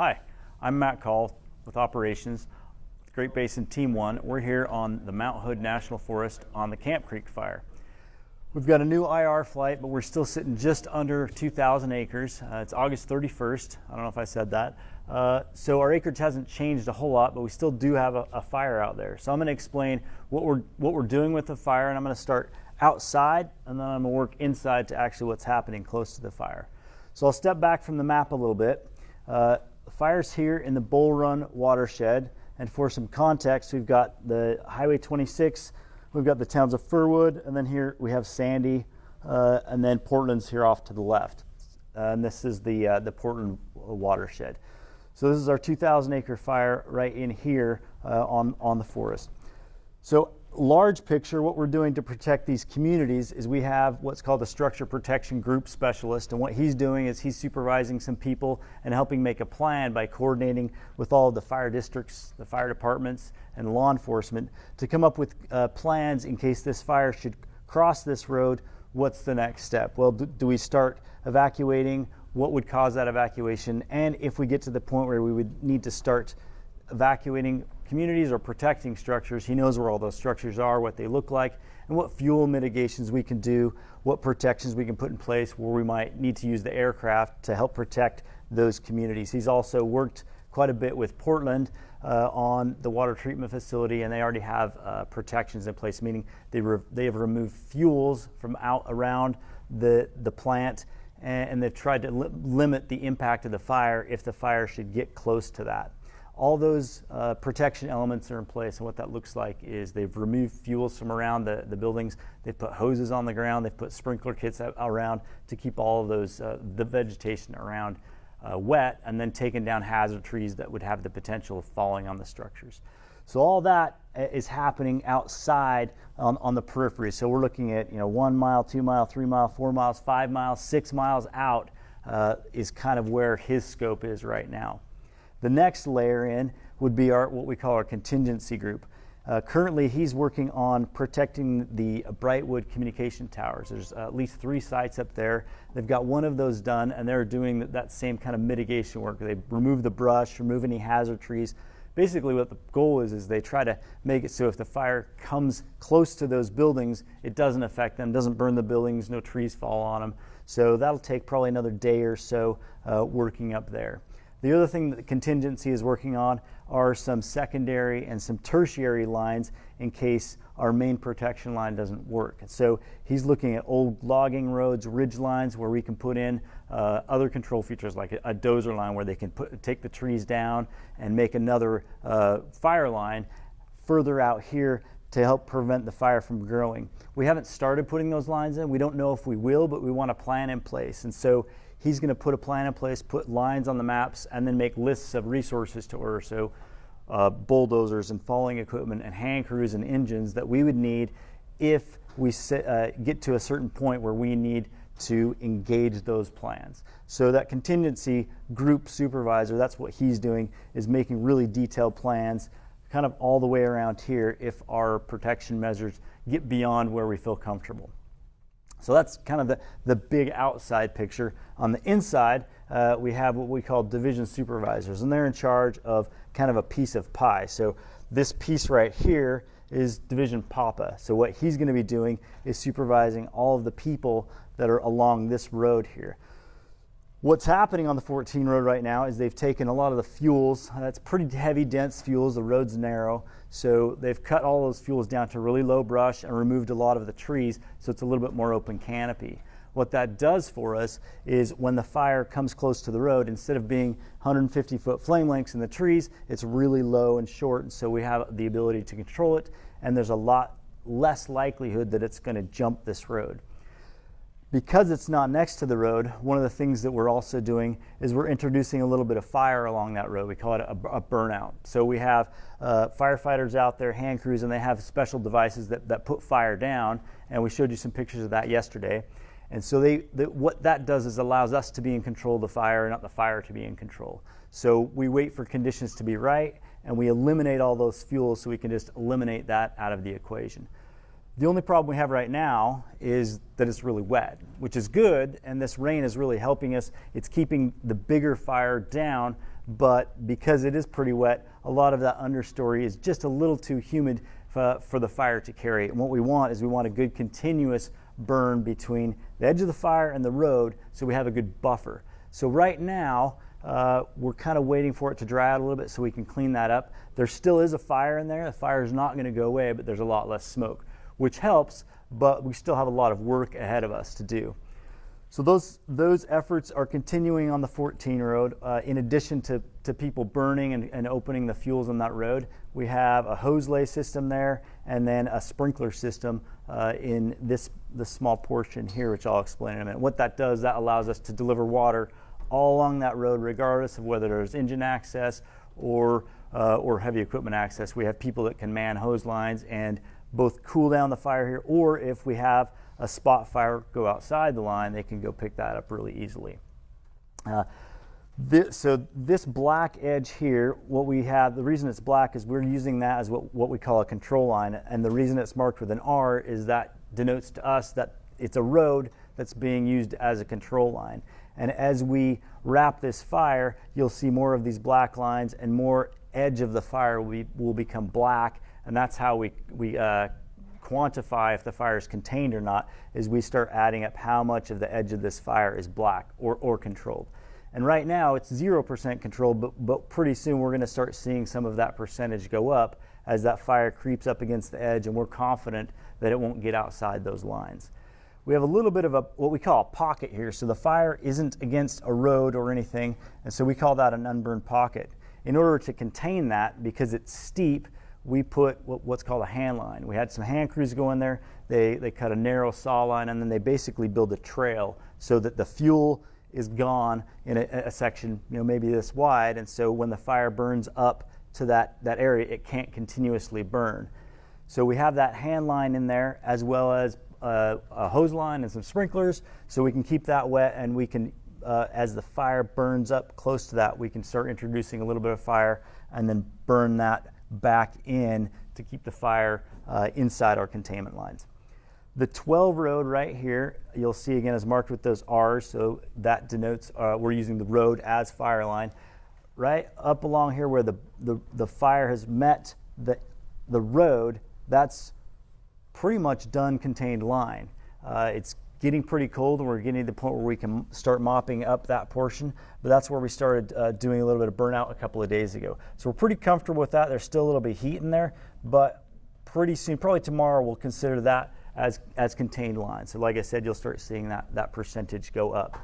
Hi, I'm Matt Call with Operations, Great Basin Team 1. We're here on the Mount Hood National Forest on the Camp Creek fire. We've got a new IR flight, but we're still sitting just under 2,000 acres. It's August 31st. I don't know if I said that. So our acreage hasn't changed a whole lot, but we still do have a fire out there. So I'm going to explain what we're doing with the fire, and I'm going to start outside, and then I'm going to work inside to actually what's happening close to the fire. So I'll step back from the map a little bit. The fire's here in the Bull Run watershed, and for some context, we've got the Highway 26, we've got the towns of Furwood, and then here we have Sandy, and then Portland's here off to the left. And this is the Portland watershed. So this is our 2,000 acre fire right in here on the forest. So large picture, what we're doing to protect these communities is we have what's called a structure protection group specialist, and what he's doing is he's supervising some people and helping make a plan by coordinating with all of the fire districts, the fire departments, and law enforcement to come up with plans in case this fire should cross this road. What's the next step? Well, do we start evacuating? What would cause that evacuation? And if we get to the point where we would need to start evacuating communities or protecting structures, he knows where all those structures are, what they look like, and what fuel mitigations we can do, what protections we can put in place where we might need to use the aircraft to help protect those communities. He's also worked quite a bit with Portland on the water treatment facility, and they already have protections in place, meaning they have removed fuels from out around the plant, and they've tried to limit the impact of the fire if the fire should get close to that. All those protection elements are in place, and what that looks like is they've removed fuels from around the buildings, they've put hoses on the ground, they've put sprinkler kits around to keep all of those, the vegetation around wet, and then taken down hazard trees that would have the potential of falling on the structures. So all that is happening outside on the periphery. So we're looking at 1 mile, 2 mile, 3 mile, 4 miles, 5 miles, 6 miles out is kind of where his scope is right now. The next layer in would be what we call our contingency group. Currently, he's working on protecting the Brightwood communication towers. There's at least 3 sites up there. They've got one of those done, and they're doing that same kind of mitigation work. They remove the brush, remove any hazard trees. Basically, what the goal is they try to make it so if the fire comes close to those buildings, it doesn't affect them, doesn't burn the buildings, no trees fall on them. So that'll take probably another day or so working up there. The other thing that the contingency is working on are some secondary and some tertiary lines in case our main protection line doesn't work. And so he's looking at old logging roads, ridge lines where we can put in other control features like a dozer line where they can take the trees down and make another fire line further out here to help prevent the fire from growing. We haven't started putting those lines in. We don't know if we will, but we want a plan in place. And so he's going to put a plan in place, put lines on the maps, and then make lists of resources to order. So bulldozers and falling equipment and hand crews and engines that we would need if we get to a certain point where we need to engage those plans. So that contingency group supervisor, that's what he's doing, is making really detailed plans kind of all the way around here if our protection measures get beyond where we feel comfortable. So that's kind of the big outside picture. On the inside, we have what we call division supervisors, and they're in charge of kind of a piece of pie. So this piece right here is Division Papa. So what he's going to be doing is supervising all of the people that are along this road here. What's happening on the 14 road right now is they've taken a lot of the fuels. That's pretty heavy, dense fuels. The road's narrow. So they've cut all those fuels down to really low brush and removed a lot of the trees, so it's a little bit more open canopy. What that does for us is when the fire comes close to the road, instead of being 150-foot flame lengths in the trees, it's really low and short, and so we have the ability to control it, and there's a lot less likelihood that it's going to jump this road. Because it's not next to the road, one of the things that we're also doing is we're introducing a little bit of fire along that road. We call it a burnout. So we have firefighters out there, hand crews, and they have special devices that put fire down, and we showed you some pictures of that yesterday. And so what that does is allows us to be in control of the fire, not the fire to be in control. So we wait for conditions to be right, and we eliminate all those fuels so we can just eliminate that out of the equation. The only problem we have right now is that it's really wet, which is good, and this rain is really helping us. It's keeping the bigger fire down, but because it is pretty wet, a lot of that understory is just a little too humid for the fire to carry. And what we want is we want a good continuous burn between the edge of the fire and the road, so we have a good buffer. So right now, we're kind of waiting for it to dry out a little bit so we can clean that up. There still is a fire in there. The fire is not going to go away, but there's a lot less smoke, which helps, but we still have a lot of work ahead of us to do. So those efforts are continuing on the 14 road. In addition to people burning and opening the fuels on that road, we have a hose lay system there and then a sprinkler system in this small portion here, which I'll explain in a minute. What that does, that allows us to deliver water all along that road, regardless of whether there's engine access or heavy equipment access. We have people that can man hose lines and both cool down the fire here, or if we have a spot fire go outside the line, they can go pick that up really easily. So this black edge here, what we have, the reason it's black is we're using that as what we call a control line, and the reason it's marked with an R is that denotes to us that it's a road that's being used as a control line. And as we wrap this fire, you'll see more of these black lines and more edge of the fire will become black, and that's how we quantify if the fire is contained or not, is we start adding up how much of the edge of this fire is black or controlled. And right now it's 0% controlled, but pretty soon we're going to start seeing some of that percentage go up as that fire creeps up against the edge, and we're confident that it won't get outside those lines. We have a little bit of what we call a pocket here, so the fire isn't against a road or anything, and so we call that an unburned pocket. In order to contain that, because it's steep, we put what's called a hand line. We had some hand crews go in there, they cut a narrow saw line, and then they basically build a trail so that the fuel is gone in a section, maybe this wide, and so when the fire burns up to that area, it can't continuously burn. So we have that hand line in there, as well as a hose line and some sprinklers, so we can keep that wet, and we can, as the fire burns up close to that, we can start introducing a little bit of fire and then burn that back in to keep the fire inside our containment lines. The 12 road right here, you'll see again is marked with those R's, so that denotes we're using the road as fire line. Right up along here where the fire has met the road, that's pretty much done contained line. It's getting pretty cold, and we're getting to the point where we can start mopping up that portion, but that's where we started doing a little bit of burnout a couple of days ago. So we're pretty comfortable with that. There's still a little bit of heat in there, but pretty soon, probably tomorrow, we'll consider that as contained line. So like I said, you'll start seeing that percentage go up.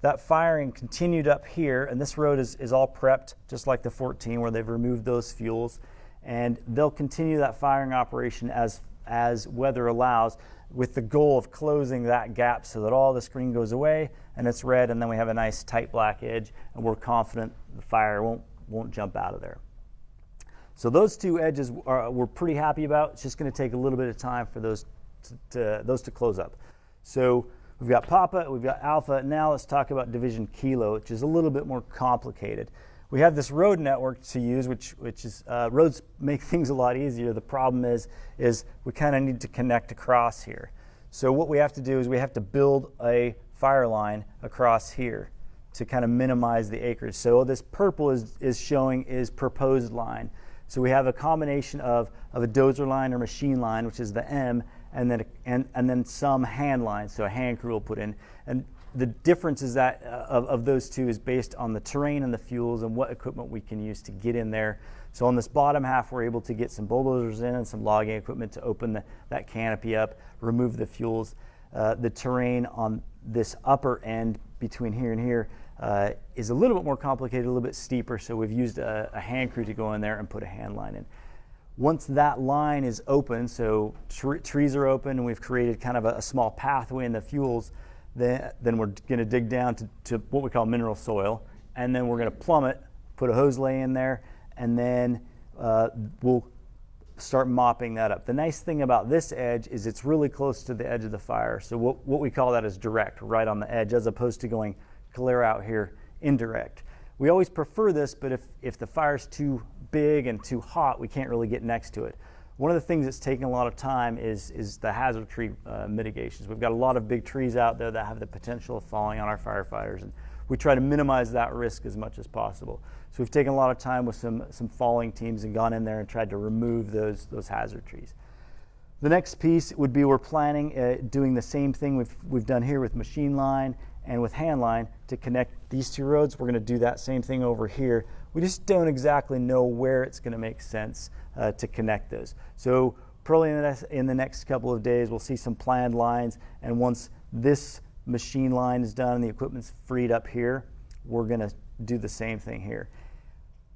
That firing continued up here, and this road is all prepped, just like the 14, where they've removed those fuels, and they'll continue that firing operation as weather allows, with the goal of closing that gap so that all the screen goes away and it's red, and then we have a nice tight black edge, and we're confident the fire won't jump out of there. So those two edges we're pretty happy about. It's just going to take a little bit of time for those to close up. So we've got Papa, we've got Alpha. Now let's talk about Division Kilo, which is a little bit more complicated. We have this road network to use, which is roads make things a lot easier. The problem is we kind of need to connect across here. So what we have to do is we have to build a fire line across here to kind of minimize the acreage. So this purple is showing is proposed line. So we have a combination of a dozer line or machine line, which is the M, and then some hand lines, so a hand crew will put in. And the difference is that of those two is based on the terrain and the fuels and what equipment we can use to get in there. So on this bottom half, we're able to get some bulldozers in and some logging equipment to open that canopy up, remove the fuels. The terrain on this upper end between here and here is a little bit more complicated, a little bit steeper, so we've used a hand crew to go in there and put a hand line in. Once that line is open, so trees are open and we've created kind of a small pathway in the fuels, then we're going to dig down to what we call mineral soil, and then we're going to plumb it, put a hose lay in there, and then we'll start mopping that up. The nice thing about this edge is it's really close to the edge of the fire, so what we call that is direct, right on the edge, as opposed to going clear out here indirect. We always prefer this, but if the fire's too big and too hot, we can't really get next to it. One of the things that's taking a lot of time is the hazard tree mitigations. We've got a lot of big trees out there that have the potential of falling on our firefighters, and we try to minimize that risk as much as possible. So we've taken a lot of time with some falling teams and gone in there and tried to remove those hazard trees. The next piece would be we're planning doing the same thing we've done here with machine line and with hand line to connect these two roads. We're going to do that same thing over here. We just don't exactly know where it's going to make sense to connect those. So probably in the next couple of days we'll see some planned lines, and once this machine line is done and the equipment's freed up here, we're going to do the same thing here.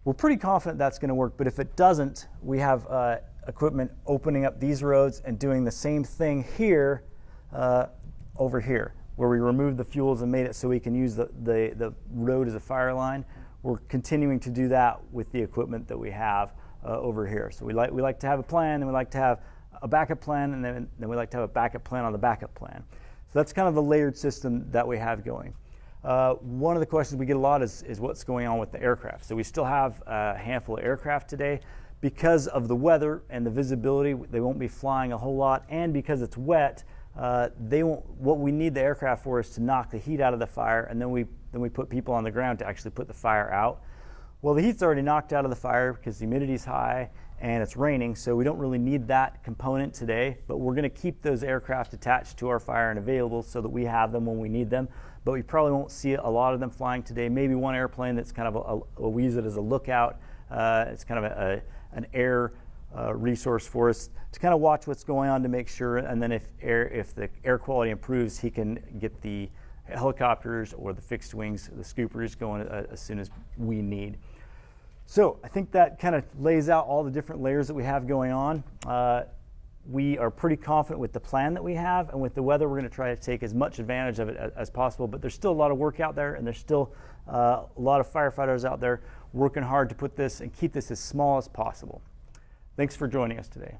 We're pretty confident that's going to work, but if it doesn't, we have equipment opening up these roads and doing the same thing here over here, where we removed the fuels and made it so we can use the road as a fire line. We're continuing to do that with the equipment that we have over here. So we like to have a plan, and we like to have a backup plan, and then we like to have a backup plan on the backup plan. So that's kind of the layered system that we have going. One of the questions we get a lot is what's going on with the aircraft. So we still have a handful of aircraft today. Because of the weather and the visibility, they won't be flying a whole lot, and because it's wet, what we need the aircraft for is to knock the heat out of the fire, and then we put people on the ground to actually put the fire out. Well, the heat's already knocked out of the fire because the humidity's high and it's raining, so we don't really need that component today, but we're going to keep those aircraft attached to our fire and available so that we have them when we need them. But we probably won't see a lot of them flying today. Maybe one airplane that's kind of we'll use it as a lookout. It's kind of an air resource for us to kind of watch what's going on to make sure, and then if the air quality improves, he can get the helicopters or the fixed wings, the scoopers, going as soon as we need. So I think that kind of lays out all the different layers that we have going on. We are pretty confident with the plan that we have, and with the weather, we're going to try to take as much advantage of it as possible, but there's still a lot of work out there, and there's still a lot of firefighters out there working hard to put this and keep this as small as possible. Thanks for joining us today.